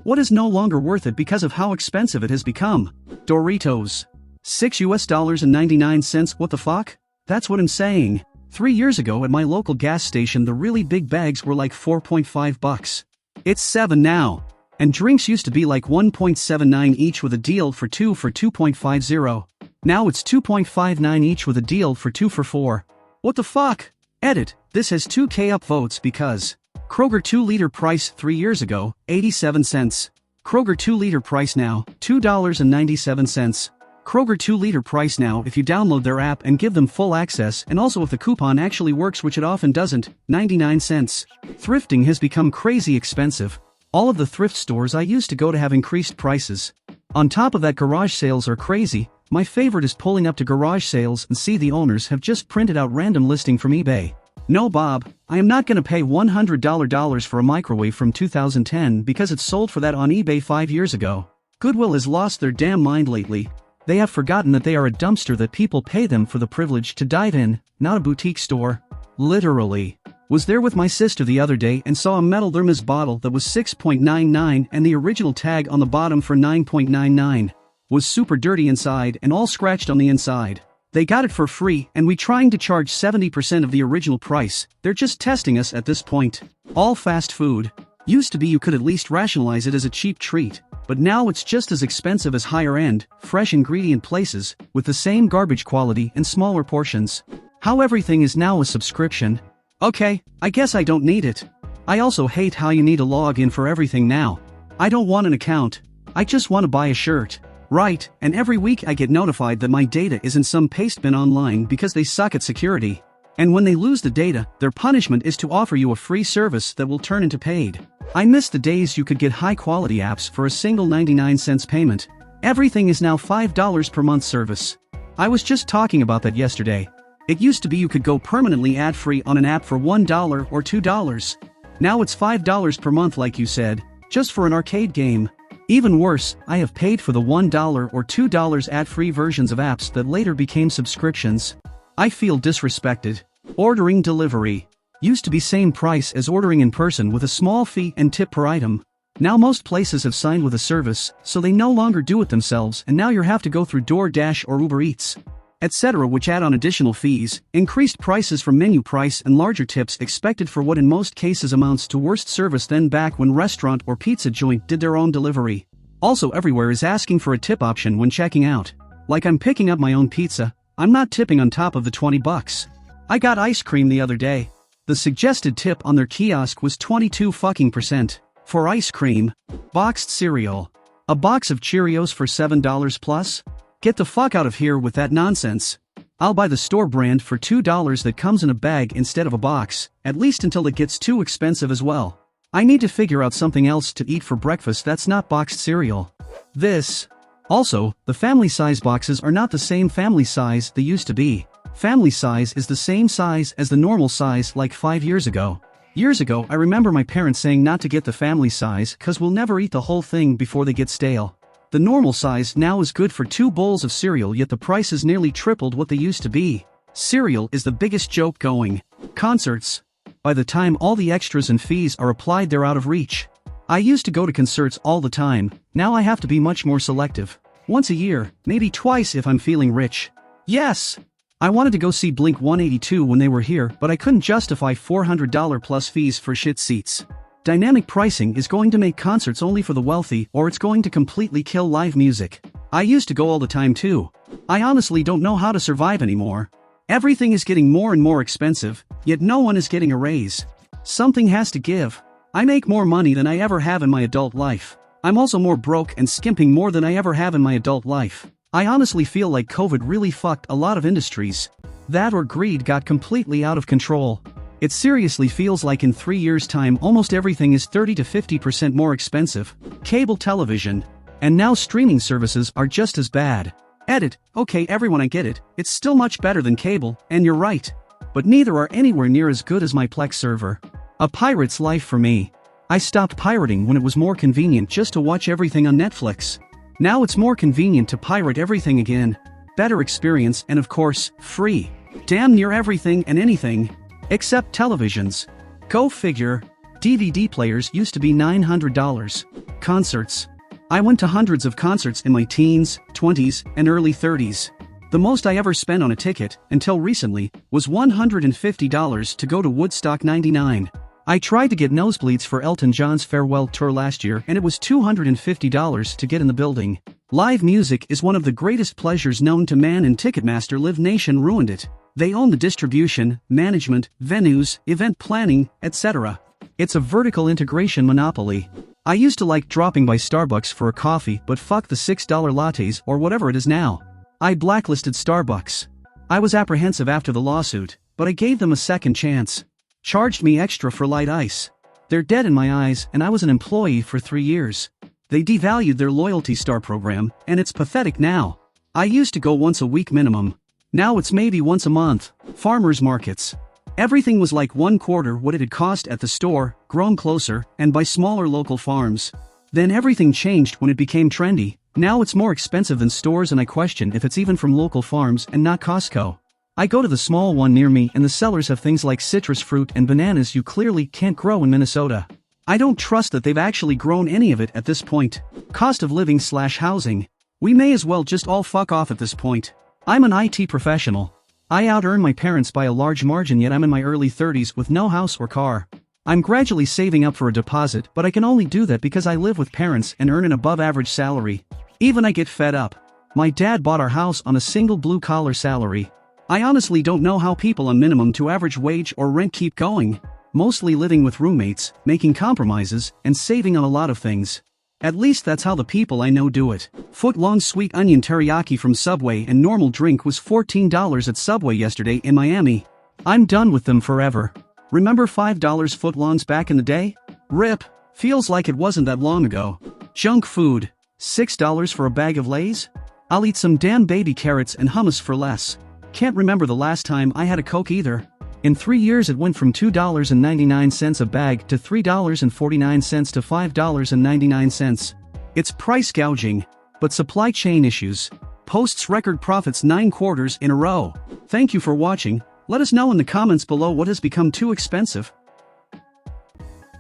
What is no longer worth it because of how expensive it has become? Doritos. $6.99. What the fuck? That's what I'm saying. 3 years ago at my local gas station the really big bags were like 4.5 bucks. It's 7 now. And drinks used to be like 1.79 each with a deal for 2 for 2.50. Now it's 2.59 each with a deal for 2 for 4. What the fuck? Edit, this has 2K upvotes because Kroger 2-liter price 3 years ago, 87 cents. Kroger 2-liter price now, $2.97. Kroger 2-liter price now if you download their app and give them full access, and also if the coupon actually works, which it often doesn't, 99 cents. Thrifting has become crazy expensive. All of the thrift stores I used to go to have increased prices. On top of that, garage sales are crazy. My favorite is pulling up to garage sales and see the owners have just printed out random listing from eBay. No Bob, I am not gonna pay $100 for a microwave from 2010 because it's sold for that on eBay 5 years ago. Goodwill has lost their damn mind lately. They have forgotten that they are a dumpster that people pay them for the privilege to dive in, not a boutique store. Literally. Was there with my sister the other day and saw a metal thermos bottle that was $6.99 and the original tag on the bottom for $9.99. Was super dirty inside and all scratched on the inside. They got it for free and we trying to charge 70% of the original price. They're just testing us at this point. All fast food. Used to be you could at least rationalize it as a cheap treat. But now it's just as expensive as higher-end, fresh ingredient places, with the same garbage quality and smaller portions. How everything is now a subscription. Okay, I guess I don't need it. I also hate how you need a login for everything now. I don't want an account. I just want to buy a shirt. Right, and every week I get notified that my data is in some paste bin online because they suck at security. And when they lose the data, their punishment is to offer you a free service that will turn into paid. I miss the days you could get high-quality apps for a single 99 cents payment. Everything is now $5 per month service. I was just talking about that yesterday. It used to be you could go permanently ad-free on an app for $1 or $2. Now it's $5 per month like you said, just for an arcade game. Even worse, I have paid for the $1 or $2 ad-free versions of apps that later became subscriptions. I feel disrespected. Ordering delivery. Used to be same price as ordering in person with a small fee and tip per item. Now most places have signed with a service, so they no longer do it themselves and now you have to go through DoorDash or Uber Eats, etc., which add on additional fees, increased prices from menu price and larger tips expected for what in most cases amounts to worse service than back when restaurant or pizza joint did their own delivery. Also everywhere is asking for a tip option when checking out. Like I'm picking up my own pizza, I'm not tipping on top of the 20 bucks. I got ice cream the other day. The suggested tip on their kiosk was 22% for ice cream. Boxed cereal. A box of Cheerios for $7 plus? Get the fuck out of here with that nonsense. I'll buy the store brand for $2 that comes in a bag instead of a box, at least until it gets too expensive as well. I need to figure out something else to eat for breakfast that's not boxed cereal. Also, the family size boxes are not the same family size they used to be. Family size is the same size as the normal size like 5 years ago. Years ago I remember my parents saying not to get the family size cause we'll never eat the whole thing before they get stale. The normal size now is good for 2 bowls of cereal, yet the price has nearly tripled what they used to be. Cereal is the biggest joke going. Concerts. By the time all the extras and fees are applied they're out of reach. I used to go to concerts all the time, now I have to be much more selective. Once a year, maybe twice if I'm feeling rich. Yes! I wanted to go see Blink 182 when they were here, but I couldn't justify $400 plus fees for shit seats. Dynamic pricing is going to make concerts only for the wealthy, or it's going to completely kill live music. I used to go all the time too. I honestly don't know how to survive anymore. Everything is getting more and more expensive, yet no one is getting a raise. Something has to give. I make more money than I ever have in my adult life. I'm also more broke and skimping more than I ever have in my adult life. I honestly feel like COVID really fucked a lot of industries. That or greed got completely out of control. It seriously feels like in 3 years' time almost everything is 30 to 50% more expensive. Cable television. And now streaming services are just as bad. Edit, okay everyone I get it, it's still much better than cable, and you're right. But neither are anywhere near as good as my Plex server. A pirate's life for me. I stopped pirating when it was more convenient just to watch everything on Netflix. Now it's more convenient to pirate everything again. Better experience and of course, free. Damn near everything and anything. Except televisions. Go figure. DVD players used to be $900. Concerts. I went to hundreds of concerts in my teens, 20s, and early 30s. The most I ever spent on a ticket, until recently, was $150 to go to Woodstock '99. I tried to get nosebleeds for Elton John's farewell tour last year and it was $250 to get in the building. Live music is one of the greatest pleasures known to man, and Ticketmaster Live Nation ruined it. They own the distribution, management, venues, event planning, etc. It's a vertical integration monopoly. I used to like dropping by Starbucks for a coffee, but fuck the $6 lattes or whatever it is now. I blacklisted Starbucks. I was apprehensive after the lawsuit, but I gave them a second chance. Charged me extra for light ice. They're dead in my eyes, and I was an employee for 3 years. They devalued their Loyalty Star program, and it's pathetic now. I used to go once a week minimum. Now it's maybe once a month. Farmers markets. Everything was like 1/4 what it had cost at the store, grown closer, and by smaller local farms. Then everything changed when it became trendy. Now it's more expensive than stores, and I question if it's even from local farms and not Costco. I go to the small one near me and the sellers have things like citrus fruit and bananas you clearly can't grow in Minnesota. I don't trust that they've actually grown any of it at this point. Cost of living / housing. We may as well just all fuck off at this point. I'm an IT professional. I out-earn my parents by a large margin, yet I'm in my early 30s with no house or car. I'm gradually saving up for a deposit, but I can only do that because I live with parents and earn an above-average salary. Even I get fed up. My dad bought our house on a single blue-collar salary. I honestly don't know how people on minimum to average wage or rent keep going. Mostly living with roommates, making compromises, and saving on a lot of things. At least that's how the people I know do it. Foot-long sweet onion teriyaki from Subway and normal drink was $14 at Subway yesterday in Miami. I'm done with them forever. Remember $5 footlongs back in the day? RIP. Feels like it wasn't that long ago. Junk food. $6 for a bag of Lay's? I'll eat some damn baby carrots and hummus for less. Can't remember the last time I had a Coke either. In 3 years it went from $2.99 a bag to $3.49 to $5.99. It's price gouging. But supply chain issues. Posts record profits 9 quarters in a row. Thank you for watching. Let us know in the comments below what has become too expensive.